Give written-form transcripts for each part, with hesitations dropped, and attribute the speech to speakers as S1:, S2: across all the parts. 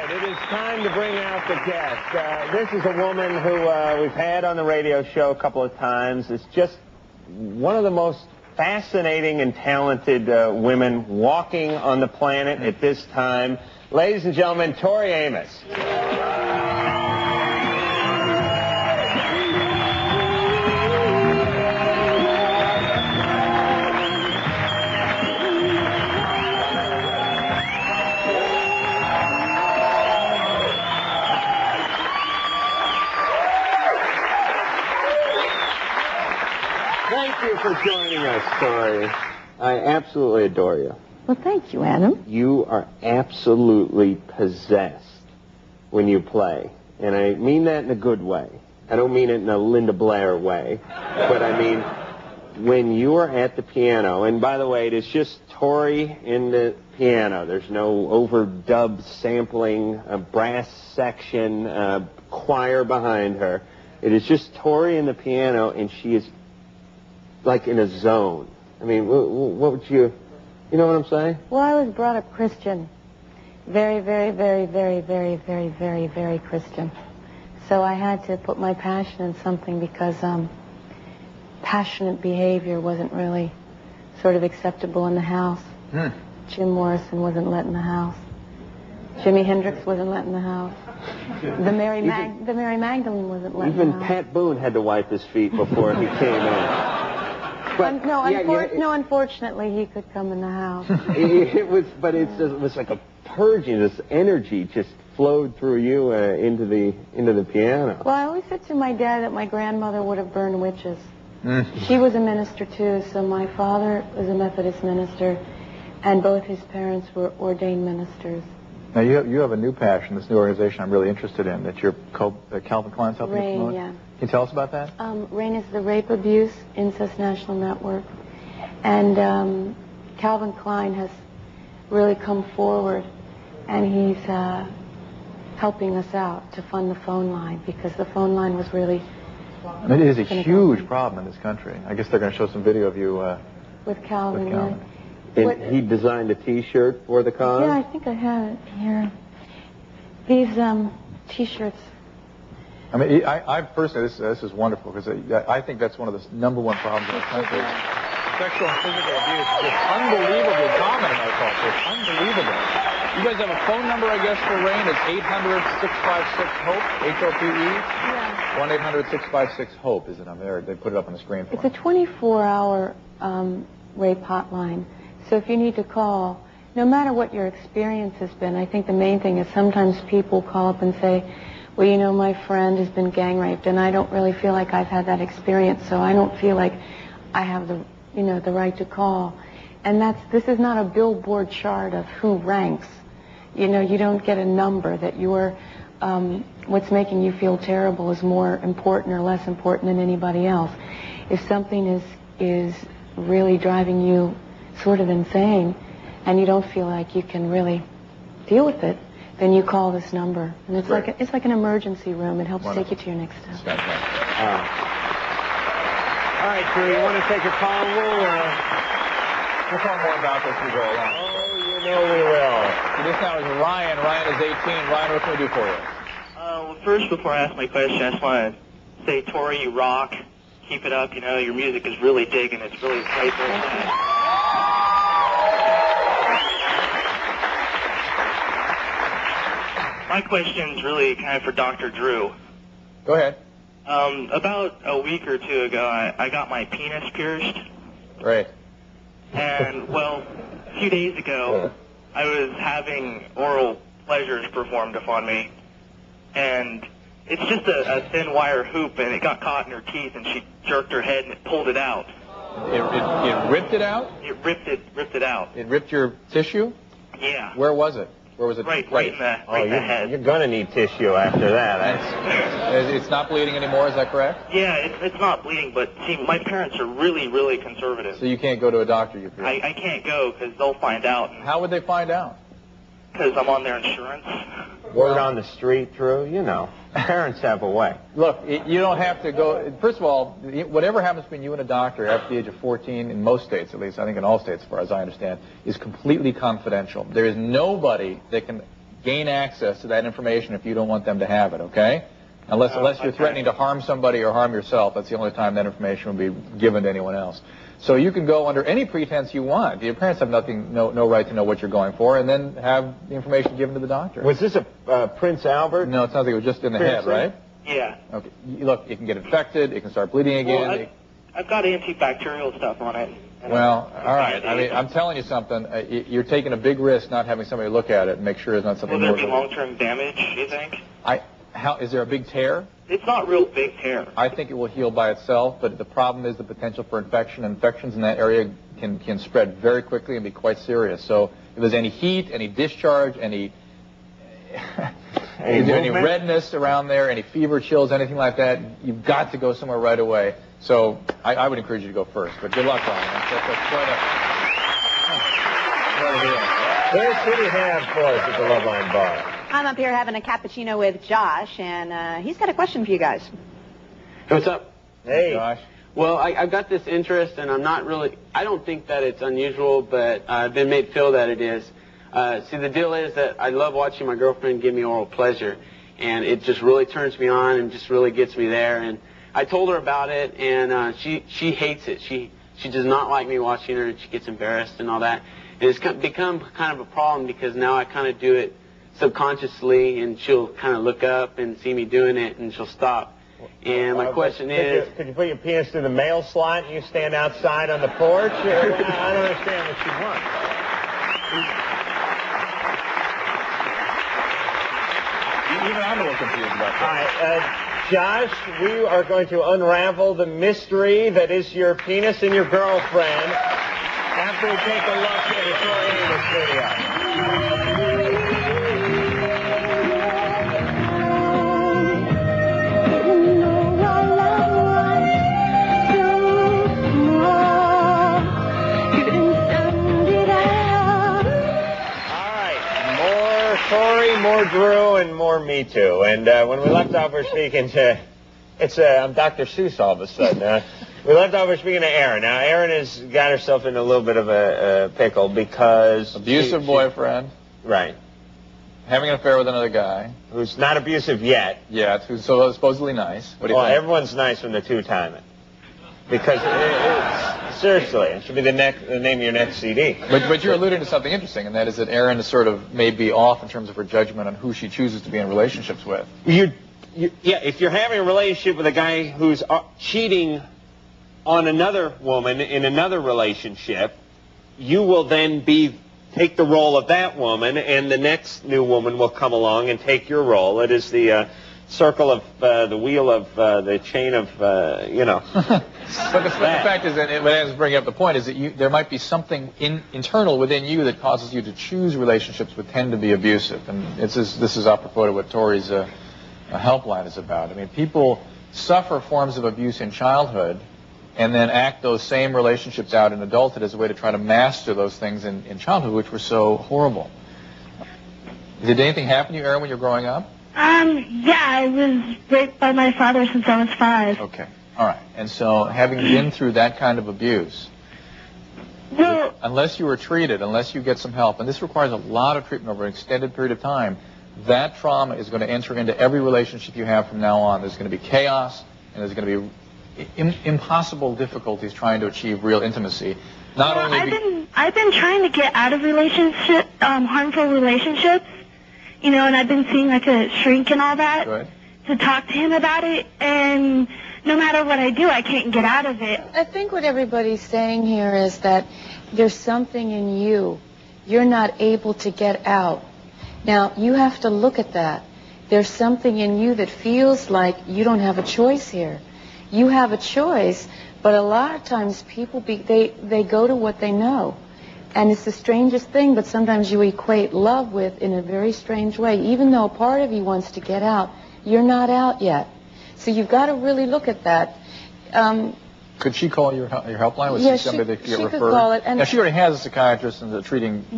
S1: It is time to bring out the guest. This is a woman who we've had on the radio show a couple of times. It's just one of the most fascinating and talented women walking on the planet at this time. Ladies and gentlemen, Tori Amos. Thank you for joining us, Tori. I absolutely adore you.
S2: Well, thank you, Adam.
S1: You are absolutely possessed when you play. And I mean that in a good way. I don't mean it in a Linda Blair way. But I mean, when you are at the piano, and by the way, it is just Tori in the piano. There's no overdub sampling, a brass section, choir behind her. It is just Tori in the piano, and she is like in a zone. I mean, what would you know what I'm saying?
S2: Well, I was brought up Christian. Very, very, very, very, very, very, very, very Christian. So I had to put my passion in something because passionate behavior wasn't really sort of acceptable in the house. Jim Morrison wasn't let in the house. Jimi Hendrix wasn't let in the house. The Mary Magdalene wasn't let in the house.
S1: Even Pat Boone had to wipe his feet before he came in. But,
S2: no, unfortunately, he could come in the house.
S1: It was like a purging. This energy just flowed through you into the piano.
S2: Well, I always said to my dad that my grandmother would have burned witches. She was a minister too. So my father was a Methodist minister, and both his parents were ordained ministers.
S3: Now you have a new passion, this new organization I'm really interested in, that you're Calvin Klein's helping you promote.
S2: Yeah.
S3: Can you tell us about that?
S2: RAINN is the Rape, Abuse, Incest National Network. And Calvin Klein has really come forward, and he's helping us out to fund the phone line, because the phone line was really...
S3: It is a huge problem in this country. I guess they're going to show some video of you
S2: with Calvin.
S3: With Calvin.
S1: And he designed a T-shirt for the cause?
S2: Yeah, I think I have it here. These T-shirts...
S3: I mean, I personally, this is wonderful, because I think that's one of the #1 problems in our country. Sexual and physical abuse is just unbelievably common in our culture. It's unbelievable.
S4: You guys have a phone number, I guess, for RAINN. It's 800-656-HOPE, H-O-P-E?
S2: Yeah.
S3: 1-800-656-HOPE, is it on there? They put it up on the screen for
S2: It's a 24-hour rape hotline. So if you need to call, no matter what your experience has been, I think the main thing is sometimes people call up and say, well, you know, my friend has been gang raped, and I don't really feel like I've had that experience, so I don't feel like I have the, the right to call. And this is not a billboard chart of who ranks. You don't get a number that what's making you feel terrible is more important or less important than anybody else. If something is really driving you sort of insane, and you don't feel like you can really deal with it, then you call this number, and it's like an emergency room. It helps take you to your next step.
S1: All right, Drew, you want to take a call?
S4: We'll talk more about this as we go along.
S1: Oh, we will.
S4: So this now is Ryan. Ryan is 18. Ryan, what can we do for you?
S5: Well, first, before I ask my question, I just want to say, Tori, you rock. Keep it up. Your music is really digging. It's really playful. My question's really kind of for Dr. Drew.
S4: Go ahead.
S5: About a week or two ago, I got my penis pierced.
S4: Right.
S5: And, well, a few days ago, I was having oral pleasures performed upon me. And it's just a thin wire hoop, and it got caught in her teeth, and she jerked her head, and it pulled it out.
S4: It ripped it out?
S5: It ripped it out.
S4: It ripped your tissue?
S5: Yeah.
S4: Where was it? Where was it?
S5: Right in the head.
S1: You're going to need tissue after that.
S4: It's not bleeding anymore, is that correct?
S5: Yeah, it's not bleeding, but see, my parents are really, really conservative.
S4: So you can't go to a doctor, you feel?
S5: I can't go because they'll find out.
S4: How would they find out?
S5: Because I'm on their insurance.
S1: Word on the street, Drew, parents have a way.
S4: Look, you don't have to go. First of all, whatever happens between you and a doctor after the age of 14, in most states at least, I think in all states as far as I understand, is completely confidential. There is nobody that can gain access to that information if you don't want them to have it, okay? Unless you're threatening to harm somebody or harm yourself, that's the only time that information will be given to anyone else. So you can go under any pretense you want. Your parents have no right to know what you're going for, and then have the information given to the doctor.
S1: Was this a Prince Albert?
S4: No, it sounds like it was just in the head, right?
S5: Yeah.
S4: Okay. Look, it can get infected. It can start bleeding again.
S5: Well, I've got antibacterial stuff on it.
S4: Well, all right. I mean, I'm telling you something. You're taking a big risk not having somebody look at it and make sure it's not something.
S5: Will there be long-term damage, you think?
S4: Is there a big tear?
S5: It's not real big tear.
S4: I think it will heal by itself, but the problem is the potential for infection. Infections in that area can spread very quickly and be quite serious. So if there's any heat, any discharge, any redness around there, any fever, chills, anything like that, you've got to go somewhere right away. So I would encourage you to go first. But good luck, Ryan. That's quite a deal.
S1: Who do you have for us at the Loveline bar?
S6: I'm up here having a cappuccino with Josh, and he's got a question for you guys.
S7: Hey, what's up?
S1: Hey.
S4: Josh.
S7: Well, I've got this interest, and I don't think that it's unusual, but I've been made feel that it is. See, the deal is that I love watching my girlfriend give me oral pleasure, and it just really turns me on and just really gets me there. And I told her about it, and she hates it. She does not like me watching her, and she gets embarrassed and all that. And it's become kind of a problem because now I kind of do it subconsciously, and she'll kind of look up and see me doing it, and she'll stop. And my question is...
S1: Could you put your penis through the mail slot and you stand outside on the porch? I don't understand what you want.
S4: Even I'm a little confused about that.
S1: All right, Josh, we are going to unravel the mystery that is your penis and your girlfriend after we take a look at the Tori Amos video. Tori, more Drew, and more Me Too. And when we left off, we're speaking to... I'm Dr. Seuss all of a sudden. We left off, we're speaking to Erin. Now, Erin has got herself in a little bit of a pickle because...
S4: Abusive boyfriend.
S1: Right.
S4: Having an affair with another guy.
S1: Who's not abusive yet.
S4: Yeah, who's supposedly nice. What do you think?
S1: Everyone's nice when they're two-time it. Because seriously, it should be the name of your next CD.
S4: But you're alluding to something interesting, and that is that Erin is sort of maybe off in terms of her judgment on who she chooses to be in relationships with.
S1: Yeah, if you're having a relationship with a guy who's cheating on another woman in another relationship, you will then take the role of that woman, and the next new woman will come along and take your role. It is the circle of the wheel of the chain of,
S4: But the fact is that, what I was bringing up the point is that there might be something internal within you that causes you to choose relationships that tend to be abusive. And this is apropos to what Tori's helpline is about. I mean, people suffer forms of abuse in childhood and then act those same relationships out in adulthood as a way to try to master those things in childhood, which were so horrible. Did anything happen to you, Erin, when you were growing up?
S8: Yeah, I was raped by my father since I was 5.
S4: Okay. All right. And so having been through that kind of abuse, unless you were treated, unless you get some help, and this requires a lot of treatment over an extended period of time, that trauma is going to enter into every relationship you have from now on. There's going to be chaos, and there's going to be impossible difficulties trying to achieve real intimacy.
S8: I've been trying to get out of harmful relationships, and I've been seeing like a shrink and all that to talk to him about it, and no matter what I do, I can't get out of it.
S2: I think what everybody's saying here is that there's something in you you're not able to get out. Now, you have to look at that. There's something in you that feels like you don't have a choice here. You have a choice, but a lot of times people, they go to what they know. And it's the strangest thing, but sometimes you equate love with in a very strange way. Even though a part of you wants to get out, you're not out yet. So you've got to really look at that.
S4: Could she call your helpline? Was she somebody that could get referred?
S2: Could call it. And
S4: now, she already has a psychiatrist and the treatment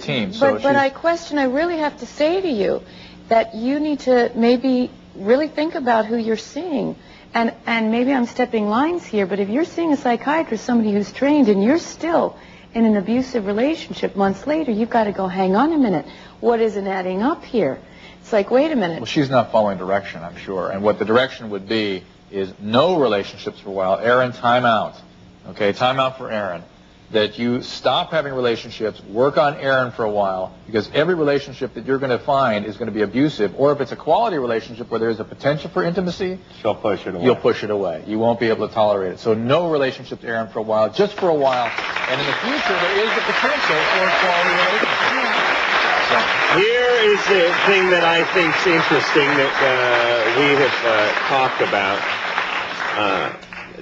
S4: team.
S2: But I really have to say to you that you need to maybe really think about who you're seeing. And maybe I'm stepping lines here, but if you're seeing a psychiatrist, somebody who's trained, and you're still in an abusive relationship months later, you've got to go, hang on a minute. what isn't adding up here? It's like, wait a minute.
S4: Well, she's not following direction, I'm sure. And what the direction would be is no relationships for a while. Aaron, time out. Okay, time out for Aaron. That you stop having relationships, work on Aaron for a while, because every relationship that you're going to find is going to be abusive, or if it's a quality relationship where there is a potential for intimacy,
S1: she'll push it away.
S4: You'll push it away. You won't be able to tolerate it. So no relationships, Aaron, for a while, just for a while. And in the future, there is the potential for a quality relationship. So
S1: here is the thing that I think is interesting that we have talked about,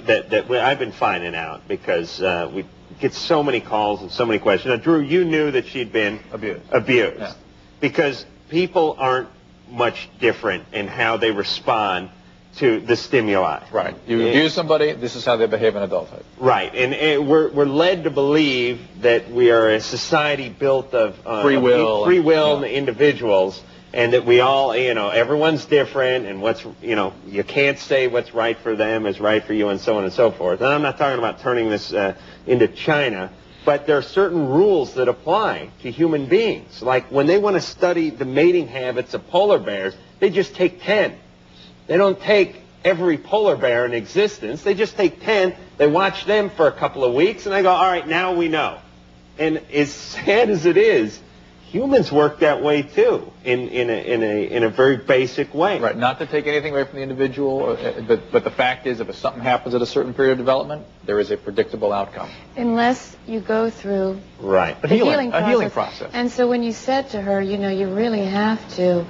S1: that I've been finding out, because we get so many calls and so many questions. Now, Drew, you knew that she'd been abused.
S4: Yeah.
S1: Because people aren't much different in how they respond to the stimuli.
S4: Right. You abuse somebody, this is how they behave in adulthood.
S1: Right. And we're led to believe that we are a society built of
S4: free will
S1: individuals, and that we all, everyone's different, and you can't say what's right for them is right for you, and so on and so forth. And I'm not talking about turning this into China, but there are certain rules that apply to human beings. Like when they want to study the mating habits of polar bears, they just take 10. They don't take every polar bear in existence. They just take 10. They watch them for a couple of weeks, and they go, all right, now we know. And as sad as it is, humans work that way too, in a very basic way.
S4: Right. Not to take anything away from the individual, but the fact is, if something happens at a certain period of development, there is a predictable outcome.
S2: Unless you go through
S1: the
S4: healing process.
S2: And so when you said to her, you really have to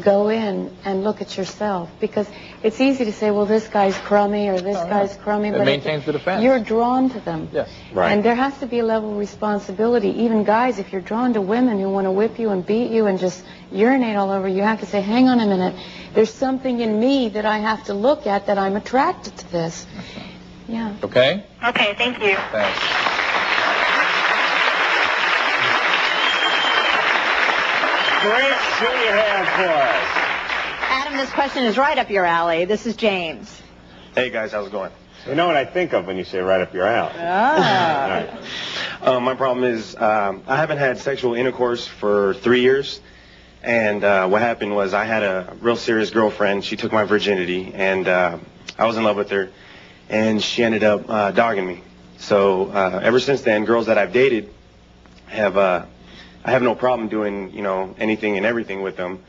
S2: go in and look at yourself, because it's easy to say, well, this guy's crummy or this guy's crummy, but
S4: it maintains the defense.
S2: You're drawn to them.
S4: Yes.
S1: Right.
S2: And there has to be a level of responsibility. Even guys, if you're drawn to women who want to whip you and beat you and just urinate all over, you have to say, hang on a minute, there's something in me that I have to look at, that I'm attracted to this. Yeah.
S4: Okay?
S8: Okay, thank you.
S4: Thanks.
S1: Chris, who do you have for us?
S6: Adam, this question is right up your alley. This is James.
S9: Hey, guys, how's it going?
S1: You know what I think of when you say right up your alley.
S6: Ah.
S1: All right.
S9: My problem is I haven't had sexual intercourse for 3 years. And what happened was I had a real serious girlfriend. She took my virginity, and I was in love with her. And she ended up dogging me. So ever since then, girls that I've dated I have no problem doing, anything and everything with them,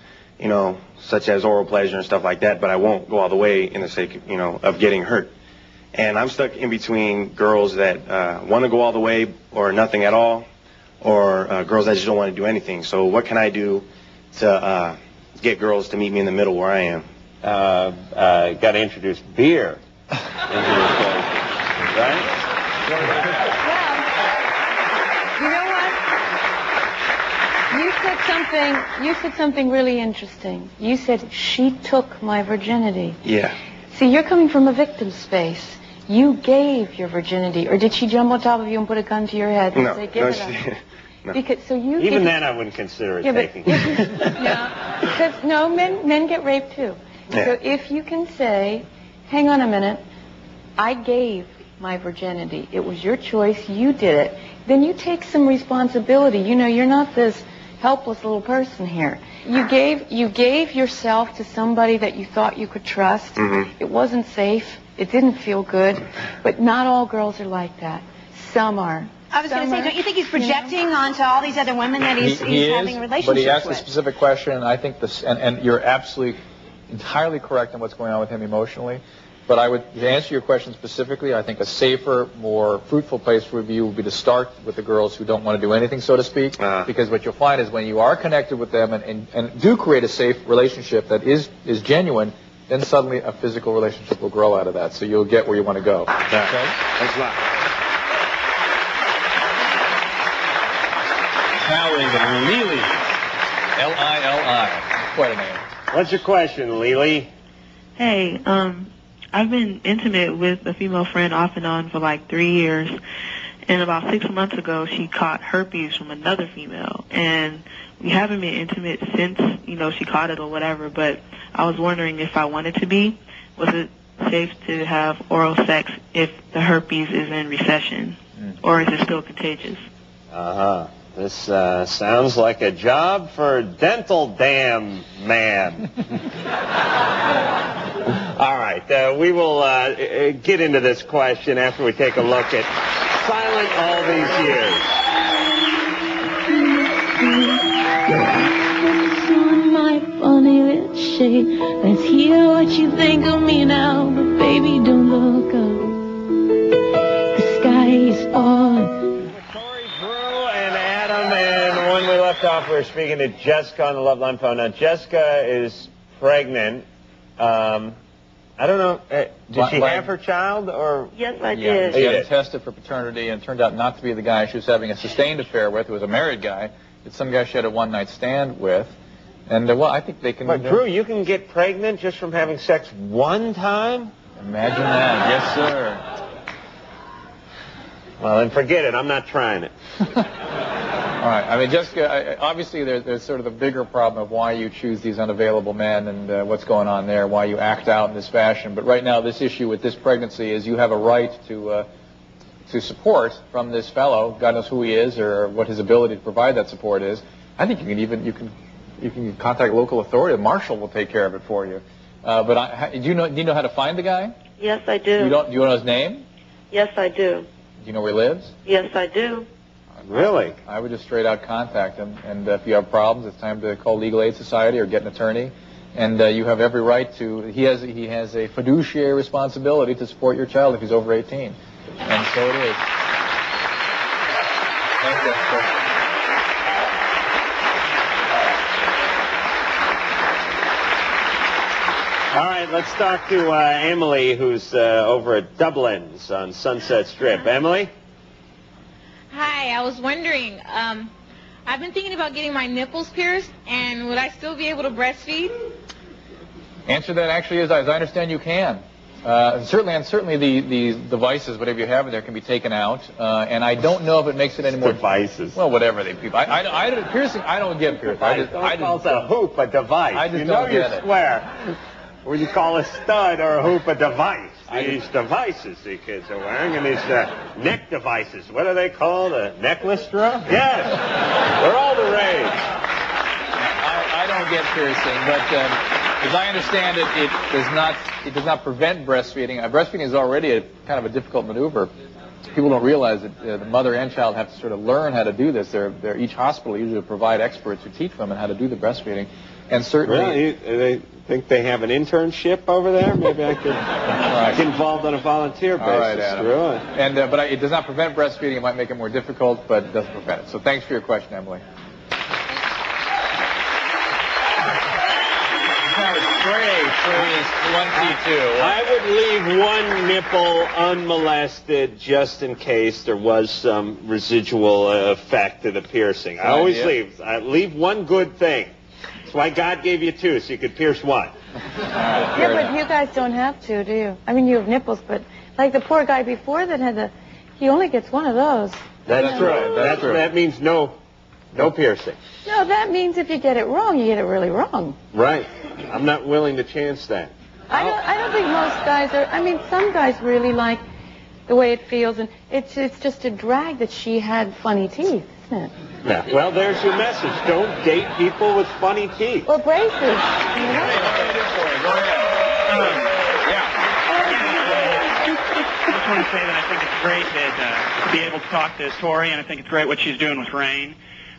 S9: such as oral pleasure and stuff like that, but I won't go all the way in the sake, of getting hurt. And I'm stuck in between girls that want to go all the way or nothing at all, or girls that just don't want to do anything. So what can I do to get girls to meet me in the middle where I am?
S1: Got to introduce beer into this place, right?
S2: You know what? You said something really interesting. You said, she took my virginity.
S9: Yeah.
S2: See, you're coming from a victim space. You gave your virginity, or did she jump on top of you and put a gun to your head and say, give it up?
S9: No.
S2: Because, so you
S1: Even then, I wouldn't consider it taking.
S2: No, men get raped too.
S9: Yeah.
S2: So if you can say, hang on a minute, I gave my virginity. It was your choice. You did it. Then you take some responsibility. You're not this helpless little person here. You gave yourself to somebody that you thought you could trust.
S9: Mm-hmm.
S2: It wasn't safe. It didn't feel good. But not all girls are like that. Some are.
S6: I was going to say, don't you think he's projecting onto all these other women that he's having relationships
S4: but he asked
S6: with?
S4: a specific question, and I think this, and you're absolutely entirely correct in what's going on with him emotionally. But to answer your question specifically, I think a safer, more fruitful place for you would be to start with the girls who don't want to do anything, so to speak. Because what you'll find is when you are connected with them and do create a safe relationship that is genuine, then suddenly a physical relationship will grow out of that. So you'll get where you want to go.
S9: Okay? Thanks a lot.
S4: Now is Lily. L-I-L-I. Quite a name.
S1: What's your question, Lily?
S10: Hey, I've been intimate with a female friend off and on for like 3 years. And about 6 months ago, she caught herpes from another female. And we haven't been intimate since, she caught it or whatever. But I was wondering if I wanted to be. Was it safe to have oral sex if the herpes is in recession? Or is it still contagious?
S1: Uh-huh. This sounds like a job for dental dam man. All right, we will get into this question after we take a look at Silent All These Years.
S11: My funny little shade. Let's hear what you think of me now, but baby, don't look up. The sky is falling.
S1: Tori, Drew, and Adam, and when we left off, we were speaking to Jessica on the Loveline phone. Now, Jessica is pregnant. I don't know. Did she have her child, or?
S8: Yes, I
S4: Yeah,
S8: did.
S4: she had tested for paternity, and it turned out not to be the guy she was having a sustained affair with. It was a married guy. It's some guy she had a one-night stand with. And, well, I think they can...
S1: But, Drew, you can get pregnant just from having sex one time?
S4: Imagine that. Yes, sir.
S1: Well, then forget it. I'm not trying it.
S4: All right. I mean, Jessica, obviously there's sort of the bigger problem of why you choose these unavailable men and what's going on there, why you act out in this fashion. But right now, this issue with this pregnancy is you have a right to support from this fellow. God knows who he is or what his ability to provide that support is. I think you can contact local authority. The marshal will take care of it for you. But do you know how to find the guy?
S8: Yes, I do.
S4: Do you know his name?
S8: Yes, I do.
S4: Do you know where he lives?
S8: Yes, I do.
S1: Really?
S4: I would just straight out contact him. And if you have problems, it's time to call Legal Aid Society or get an attorney. And you have every right to. He has a fiduciary responsibility to support your child if he's over 18. And so it is. Thank you.
S1: All right, let's talk to Emily, who's over at Dublin's on Sunset Strip. Emily?
S12: Hi, I was wondering, I've been thinking about getting my nipples pierced, and would I still be able to breastfeed?
S4: Answer to that actually is, as I understand, you can. Certainly the devices, whatever you have in there, can be taken out. And I don't know if it makes it any more...
S1: Devices.
S4: Well, whatever they... Piercing, I don't get pierced.
S1: I just call a hoop a device.
S4: I just don't get it.
S1: Swear. What do you call a stud or a hoop a device? These devices the kids are wearing, and these neck devices. What are they called? A necklace strap? Yes. They're all the rage.
S4: I don't get piercing, but as I understand it, it does not prevent breastfeeding. Breastfeeding is already a kind of a difficult maneuver. People don't realize that the mother and child have to sort of learn how to do this. Each hospital usually provide experts who teach women how to do the breastfeeding. And certainly...
S1: Really? They think they have an internship over there? Maybe I could get involved on a volunteer basis.
S4: All right, Adam. And, but it does not prevent breastfeeding. It might make it more difficult, but it doesn't prevent it. So thanks for your question, Emily.
S1: I would leave one nipple unmolested just in case there was some residual effect to the piercing. I always leave one good thing. That's why God gave you two, so you could pierce one.
S2: Yeah, but you guys don't have to, do you? I mean, you have nipples, but like the poor guy before that had he only gets one of those.
S1: That's true. That means no piercing.
S2: No, that means if you get it wrong, you get it really wrong.
S1: Right. I'm not willing to chance that.
S2: I don't think most guys are. I mean, some guys really like the way it feels, and it's just a drag that she had funny teeth, isn't it?
S1: Yeah. Well, there's your message. Don't date people with funny teeth.
S2: Or braces.
S12: I
S5: just want to say that I think it's great that to be able to talk to Tori, and I think it's great what she's doing with Rain.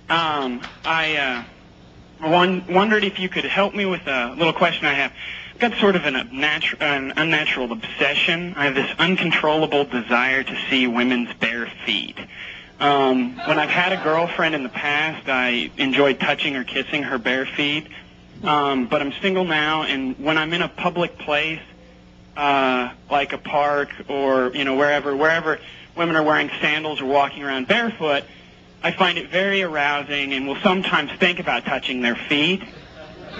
S5: I wondered if you could help me with a little question I have. I've got sort of an unnatural obsession. I have this uncontrollable desire to see women's bare feet. When I've had a girlfriend in the past, I enjoyed touching or kissing her bare feet. But I'm single now, and when I'm in a public place, like a park or, wherever women are wearing sandals or walking around barefoot, I find it very arousing and will sometimes think about touching their feet.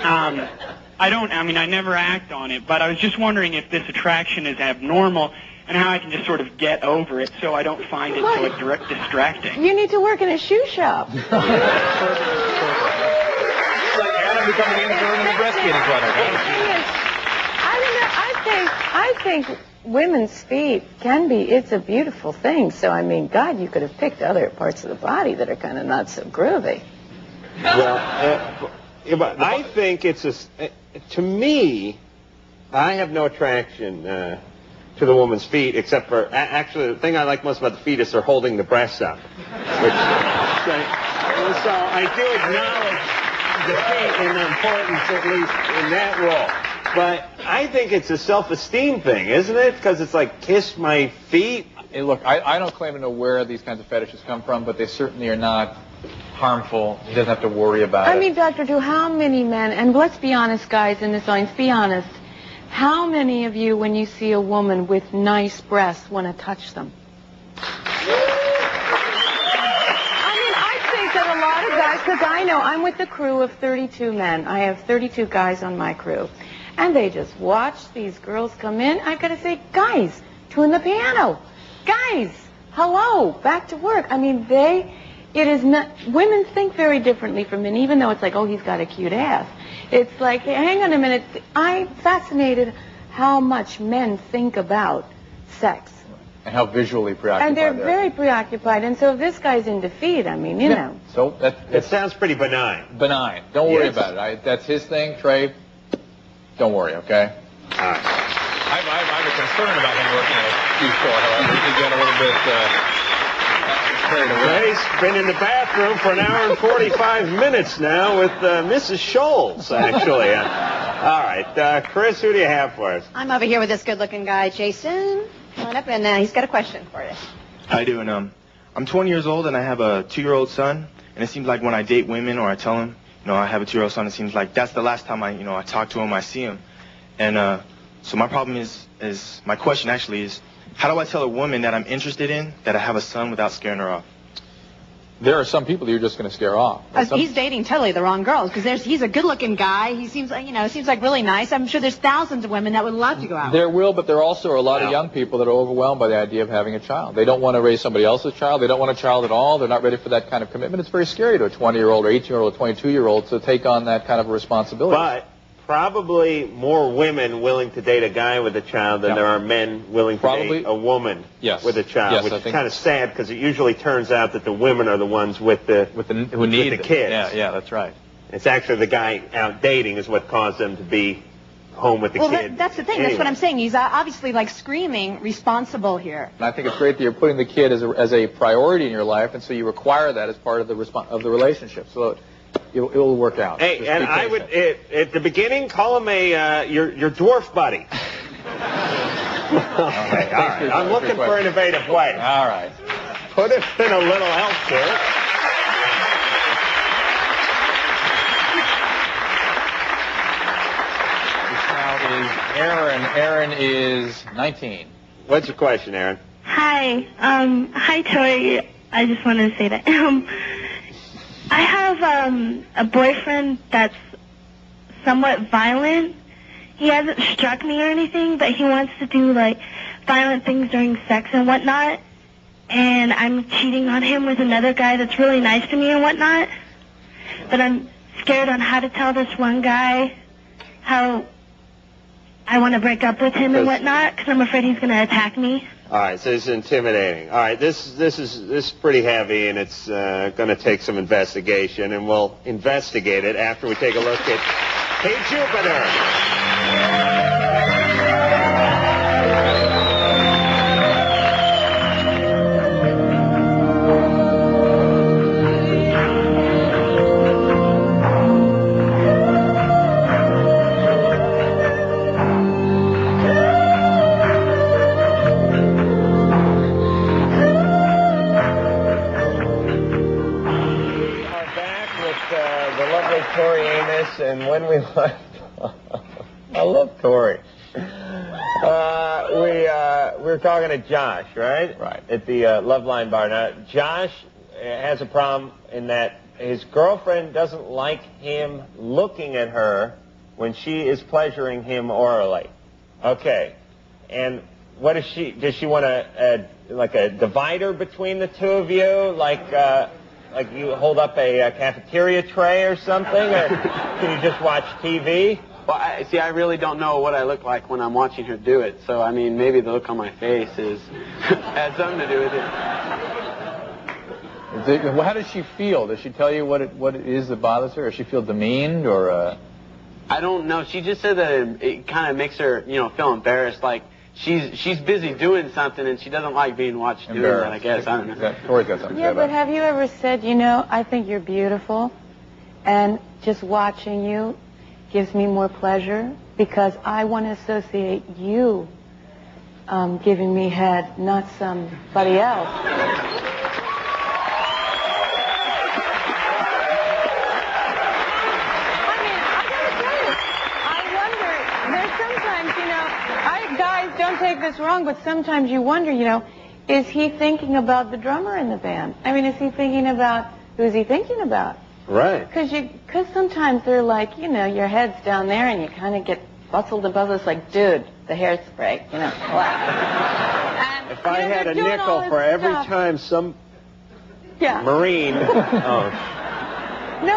S5: I never act on it, but I was just wondering if this attraction is abnormal and how I can just sort of get over it so I don't find it so distracting.
S2: You need to work in a shoe shop.
S4: It's like Adam becoming an intern in the breastfeeding clinic.
S2: I think women's feet can be, it's a beautiful thing. So, I mean, God, you could have picked other parts of the body that are kind of not so groovy.
S1: Well, I think it's to me, I have no attraction to the woman's feet, except for, actually, the thing I like most about the feet is they're holding the breasts up. So I do acknowledge the feet and the importance, at least in that role. But I think it's a self-esteem thing, isn't it? Because it's like, kiss my feet.
S4: Hey, look, I don't claim to know where these kinds of fetishes come from, but they certainly are not harmful. He doesn't have to worry about it.
S2: I mean, Dr. Drew, how many men, and let's be honest, guys, in this audience, be honest, how many of you, when you see a woman with nice breasts, want to touch them? That a lot of guys, because I know I'm with a crew of 32 men. I have 32 guys on my crew. And they just watch these girls come in. I got to say, guys, tune the piano. Guys, hello, back to work. I mean, it is not, women think very differently from men, even though it's like, oh, he's got a cute ass. It's like, hey, hang on a minute. I'm fascinated how much men think about sex.
S4: And how visually preoccupied
S2: and they're very preoccupied. And so if this guy's in defeat, I mean, you know.
S4: So
S1: it sounds pretty benign.
S4: Benign. Don't worry about it. That's his thing, Trey. Don't worry, okay?
S1: All right.
S4: I have a concern about him working at a shoe store, however. He could get a little bit carried away.
S1: Trey's been in the bathroom for an hour and 45 minutes now with Mrs. Scholes, actually. All right. Chris, who do you have for us?
S6: I'm over here with this good-looking guy, Jason. Come on up, and he's got a question for you.
S13: How you doing? I'm 20 years old, and I have a 2-year-old son. And it seems like when I date women or I tell them, I have a 2-year-old son, it seems like that's the last time I talk to him, I see him. And so my problem is my question actually is, how do I tell a woman that I'm interested in that I have a son without scaring her off?
S4: There are some people that you're just going to scare off.
S6: He's dating totally the wrong girls because he's a good-looking guy. He seems like really nice. I'm sure there's thousands of women that would love to go out.
S4: There will, but there also are a lot of young people that are overwhelmed by the idea of having a child. They don't want to raise somebody else's child. They don't want a child at all. They're not ready for that kind of commitment. It's very scary to a 20-year-old or 18-year-old or 22-year-old to take on that kind of a responsibility.
S1: But probably more women willing to date a guy with a child than there are men willing to date a woman with a child, which is kind of sad because it usually turns out that the women are the ones with the kids.
S4: Yeah, that's right.
S1: It's actually the guy out dating is what caused them to be home with the kid.
S6: Well, that's the thing. Anyway. That's what I'm saying. He's obviously like screaming responsible here.
S4: And I think it's great that you're putting the kid as a priority in your life, and so you require that as part of the relationship. So it will work out.
S1: Hey, and I would at the beginning call him your dwarf buddy. All right. I'm looking for innovative ways.
S4: All right.
S1: Put him in a little elf shirt.
S4: Aaron. Aaron is 19.
S1: What's your question, Aaron?
S8: Hi. Hi, Tori. I just wanted to say that. I have a boyfriend that's somewhat violent. He hasn't struck me or anything, but he wants to do, like, violent things during sex and whatnot. And I'm cheating on him with another guy that's really nice to me and whatnot. But I'm scared on how to tell this one guy how I want to break up with him and whatnot, because I'm afraid he's going to attack me.
S1: All right, so it's intimidating. All right, this is pretty heavy, and it's going to take some investigation, and we'll investigate it after we take a look at Hey Jupiter. Tori Amos, and when we left, I love Tori. We were talking to Josh, right?
S4: Right.
S1: At the Loveline bar. Now, Josh has a problem in that his girlfriend doesn't like him looking at her when she is pleasuring him orally. Okay. And what does she want like a divider between the two of you? Like you hold up a cafeteria tray or something? Or can you just watch TV?
S7: Well, I really don't know what I look like when I'm watching her do it. So, I mean, maybe the look on my face has something to do with it.
S4: Well, how does she feel? Does she tell you what it is that bothers her? Or does she feel demeaned, or?
S7: I don't know. She just said that it kind of makes her, feel embarrassed. Like she's busy doing something and she doesn't like being watched doing that. I guess I don't know.
S4: Tori's got something to say
S2: Yeah,
S4: about
S2: but have you ever said, I think you're beautiful, and just watching you gives me more pleasure because I want to associate you giving me head, not somebody else. Guys, don't take this wrong, but sometimes you wonder, is he thinking about the drummer in the band? I mean, is he thinking about, who's he thinking about?
S1: Right.
S2: Because sometimes they're like, your head's down there and you kind of get bustled and buzzed. It's like, dude, the hairspray, wow.
S1: If I had a nickel for every time some Marine...
S2: No,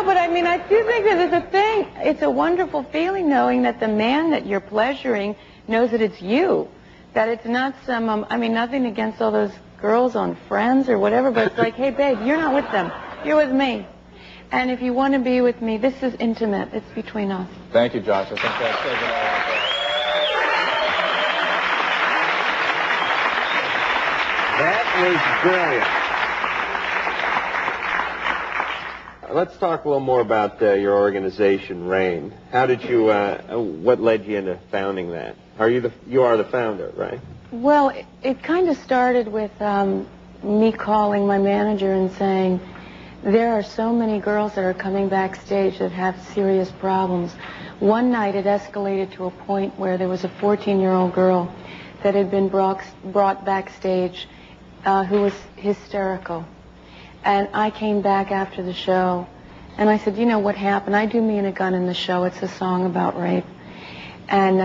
S2: but I mean, I do think that it's a thing. It's a wonderful feeling knowing that the man that you're pleasuring knows that it's you, that it's not some, nothing against all those girls on Friends or whatever, but it's like, hey, babe, you're not with them. You're with me. And if you want to be with me, this is intimate. It's between us.
S4: Thank you, Josh. I think that's it.
S1: That was brilliant. Let's talk a little more about your organization, RAIN. How did you, what led you into founding that? You are the founder, right?
S2: Well, it kind of started with me calling my manager and saying, there are so many girls that are coming backstage that have serious problems. One night it escalated to a point where there was a 14-year-old girl that had been brought backstage who was hysterical. And I came back after the show, and I said, what happened? I do Me and a Gun in the show. It's a song about rape. And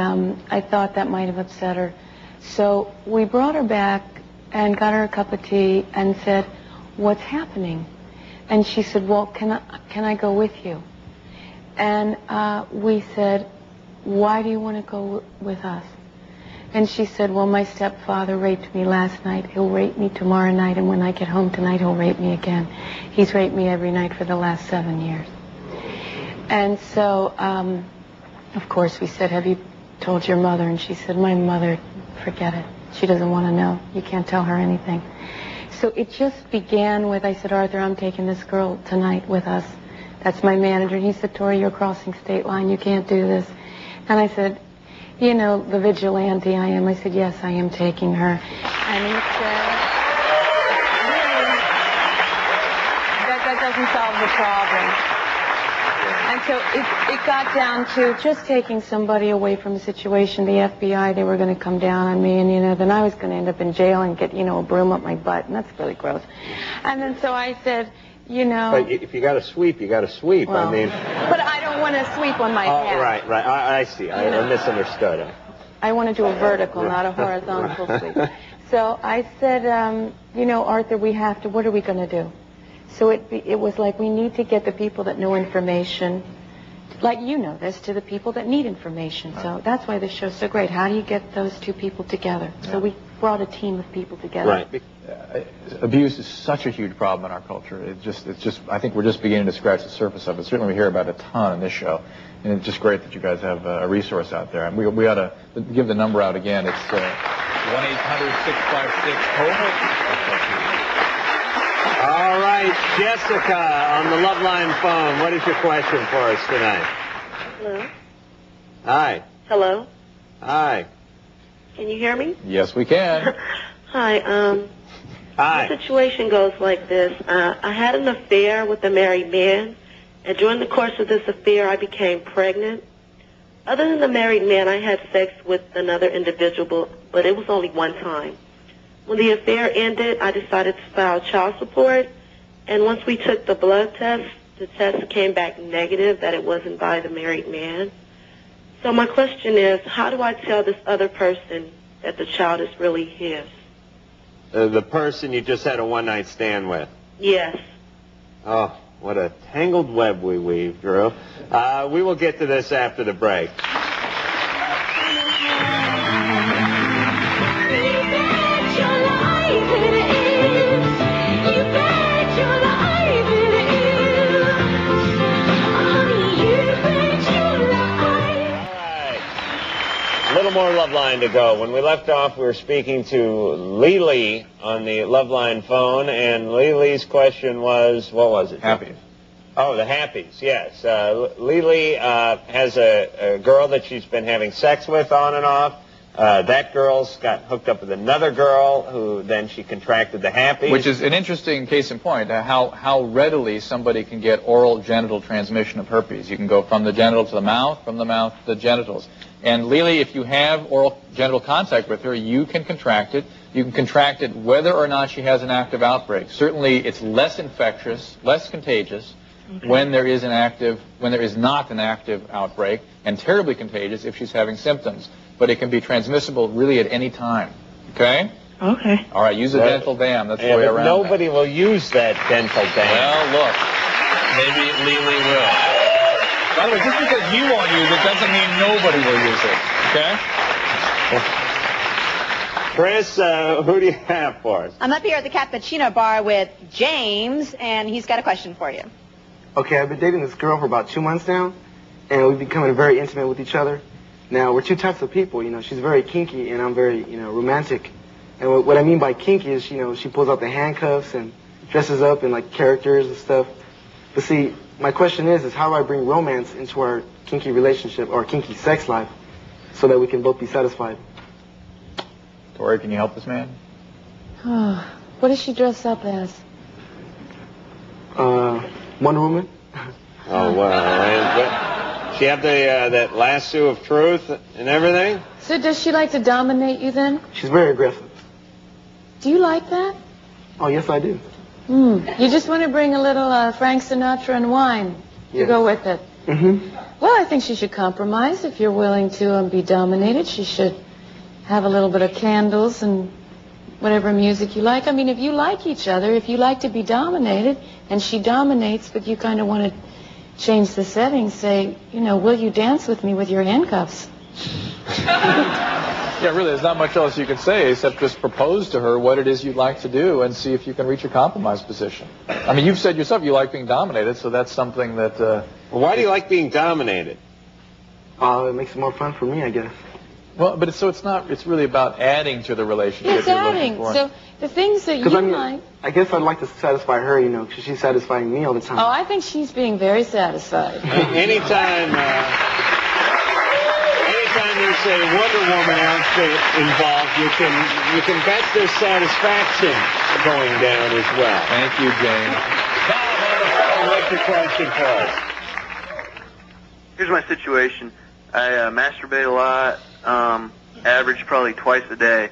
S2: I thought that might have upset her. So we brought her back and got her a cup of tea and said, what's happening? And she said, well, can I go with you? And we said, why do you want to go with us? And she said, well, my stepfather raped me last night. He'll rape me tomorrow night, and when I get home tonight, he'll rape me again. He's raped me every night for the last 7 years. And so, of course, we said, have you told your mother? And she said, my mother, forget it. She doesn't want to know. You can't tell her anything. So it just began with, I said, Arthur, I'm taking this girl tonight with us. That's my manager. And he said, Tori, you're crossing state line. You can't do this. And I said, the vigilante I am. I said, yes, I am taking her. And he said, really? That doesn't solve the problem. And so it got down to just taking somebody away from a situation. The FBI, they were going to come down on me, and, then I was going to end up in jail and get, a broom up my butt, and that's really gross. And then so I said,
S1: But if you got to sweep, you got to sweep.
S2: Well, but I don't want to sweep on my head.
S1: Right. I see. I misunderstood.
S2: I want to do a vertical, not a horizontal sweep. So I said, Arthur, we have to, what are we going to do? So it was like, we need to get the people that know information, like this, to the people that need information. So that's why this show's so great. How do you get those two people together? So we brought a team of people together.
S1: Right.
S4: Abuse is such a huge problem in our culture. It's just. I think we're just beginning to scratch the surface of it. Certainly, we hear about it a ton in this show, and it's just great that you guys have a resource out there. And we ought to give the number out again. It's 1-800-656-HOPE.
S1: All right, Jessica on the Loveline phone. What is your question for us tonight?
S14: Hello.
S1: Hi.
S14: Hello.
S1: Hi.
S14: Can you hear me?
S4: Yes, we can.
S14: Hi.
S1: Hi.
S14: The situation goes like this. I had an affair with a married man, and during the course of this affair, I became pregnant. Other than the married man, I had sex with another individual, but it was only one time. When the affair ended, I decided to file child support, and once we took the blood test, the test came back negative, that it wasn't by the married man. So my question is, how do I tell this other person that the child is really his?
S1: The person you just had a one-night stand with?
S14: Yes.
S1: Oh, What a tangled web we weave, Drew. We will get to this after the break. A little more Loveline to go. When we left off, we were speaking to Lily on the Loveline phone, and Lily's question was, what was it?
S4: Happies.
S1: Oh, the happies, yes. Lily has a girl that she's been having sex with on and off. That girl's got hooked up with another girl who then she contracted the happies.
S4: Which is an interesting case in point, how readily somebody can get oral genital transmission of herpes. You can go from the genital to the mouth, from the mouth to the genitals. And Lily, if you have oral genital contact with her, you can contract it. You can contract it whether or not she has an active outbreak. Certainly, it's less infectious, less contagious when there is not an active outbreak, and terribly contagious if she's having symptoms. But it can be transmissible really at any time. Okay?
S10: Okay.
S4: All right, use a dental dam. That's the way around.
S1: Nobody will use that dental dam.
S4: Well, look, maybe Lily will. By the way, just because you won't use it doesn't mean nobody will use it. Okay?
S1: Chris, who do you have for us?
S6: I'm up here at the Cappuccino Bar with James, and he's got a question for you.
S15: Okay, I've been dating this girl for about 2 months now, and we've become very intimate with each other. Now, we're two types of people, you know. She's very kinky, and I'm very, romantic. And what I mean by kinky is, she pulls out the handcuffs and dresses up in, characters and stuff. But see, my question is how do I bring romance into our kinky relationship or kinky sex life so that we can both be satisfied?
S4: Tori, can you help this man?
S2: What does she dress up as?
S15: Wonder Woman.
S1: Oh, wow. She have that lasso of truth and everything?
S2: So does she like to dominate you then?
S15: She's very aggressive.
S2: Do you like that?
S15: Oh, yes, I do.
S2: You just want to bring a little Frank Sinatra and wine to go with it?
S15: Mm-hmm.
S2: Well, I think she should compromise. If you're willing to be dominated, she should have a little bit of candles and whatever music you like. I mean, if you like each other, if you like to be dominated, and she dominates, but you kind of want to change the setting, say, will you dance with me with your handcuffs?
S4: Yeah, really, there's not much else you can say except just propose to her what it is you'd like to do and see if you can reach a compromise position. I mean, you've said yourself you like being dominated, so that's something that...
S1: Well, why do you like being dominated?
S15: It makes it more fun for me, I guess.
S4: Well, but it's really about adding to the relationship.
S2: It's adding. So the things that you like...
S15: I guess I'd like to satisfy her, because she's satisfying me all the time.
S2: Oh, I think she's being very satisfied.
S1: Anytime there's a Wonder Woman outfit involved, you can bet there's satisfaction going down as well.
S4: Thank you, James.
S1: Bob, what's your question for us?
S16: Here's my situation. I masturbate a lot, average probably twice a day.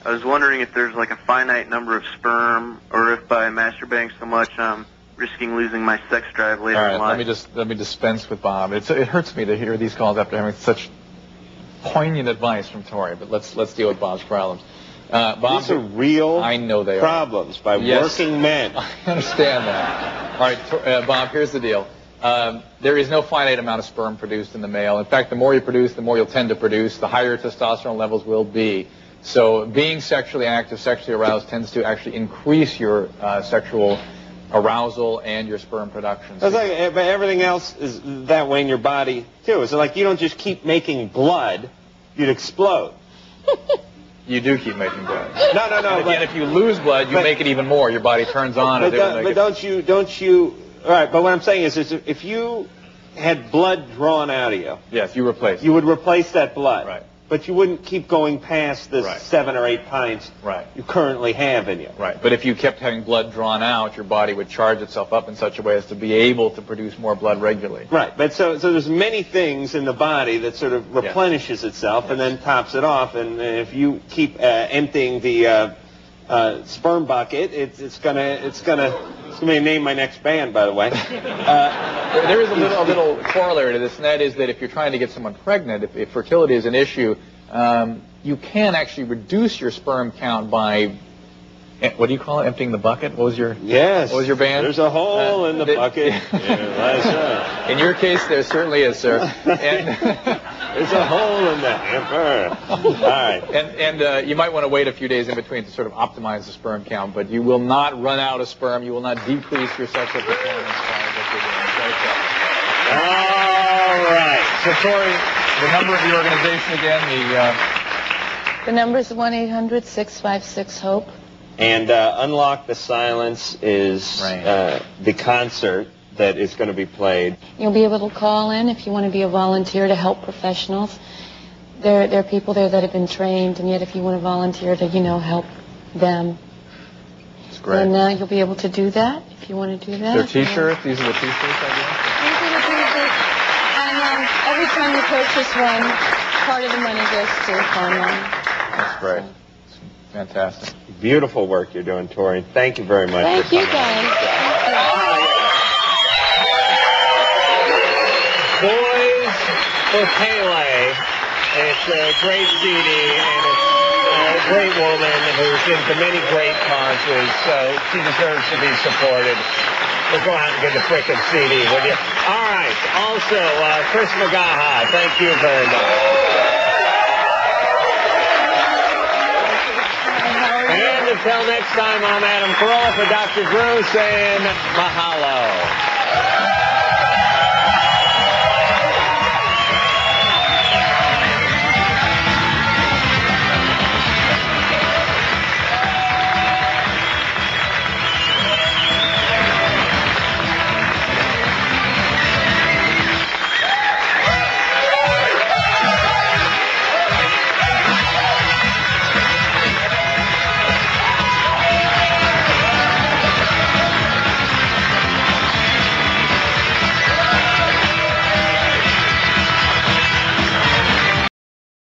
S16: I was wondering if there's a finite number of sperm, or if by masturbating so much I'm risking losing my sex drive later in life.
S4: Let me dispense with Bob. It hurts me to hear these calls after having such poignant advice from Tori, but let's deal with Bob's problems. Bob,
S1: these are real problems by working men.
S4: I understand that. All right, Bob, here's the deal. There is no finite amount of sperm produced in the male. In fact, the more you produce, the more you'll tend to produce, the higher testosterone levels will be. So being sexually active, sexually aroused, tends to actually increase your sexual arousal and your sperm production.
S1: But everything else is that way in your body, too. So, you don't just keep making blood, you'd explode.
S4: You do keep making blood.
S1: No.
S4: And again, if you lose blood, you make it even more. Your body turns on.
S1: But don't you... All right, but what I'm saying is if you had blood drawn out of you...
S4: Yes, you replace it.
S1: You would replace that blood.
S4: Right.
S1: But you wouldn't keep going past the 7 or 8 pints you currently have in you.
S4: Right. But if you kept having blood drawn out, your body would charge itself up in such a way as to be able to produce more blood regularly.
S1: Right. But so there's many things in the body that sort of replenishes itself and then tops it off. And if you keep emptying the sperm bucket, it's gonna name my next band, by the way.
S4: There is a little corollary to this, and that is that if you're trying to get someone pregnant, if fertility is an issue, you can actually reduce your sperm count by What do you call it? Emptying the bucket? What was your
S1: Yes.
S4: What was your band?
S1: There's a hole in the bucket.
S4: In your case, there certainly is, sir. And
S1: there's a hole in the hamper. All right.
S4: And you might want to wait a few days in between to sort of optimize the sperm count, but you will not run out of sperm. You will not decrease your sexual performance by what you're doing.
S1: All right.
S4: So, Tori, the number of the organization again,
S2: The number is 1-800-656-HOPE.
S1: And Unlock the Silence is the concert that is going to be played.
S2: You'll be able to call in if you want to be a volunteer to help professionals. There are people there that have been trained, and yet if you want to volunteer to, help them.
S4: That's great.
S2: And you'll be able to do that if you want to do that.
S4: They're T-shirts? These are the T-shirts, I guess?
S2: These are the T-shirts. And every time you purchase one, part of the money goes to Loveline.
S4: That's great. Fantastic.
S1: Beautiful work you're doing, Tori. Thank you very much.
S2: Thank you, guys.
S1: Boys for Pele. It's a great CD, and it's a great woman who's into many great causes, so she deserves to be supported. We'll go out and get the frickin' CD, will you? All right. Also, Chris Magaha, thank you very much. And until next time, I'm Adam Carolla for Dr. Drew saying mahalo.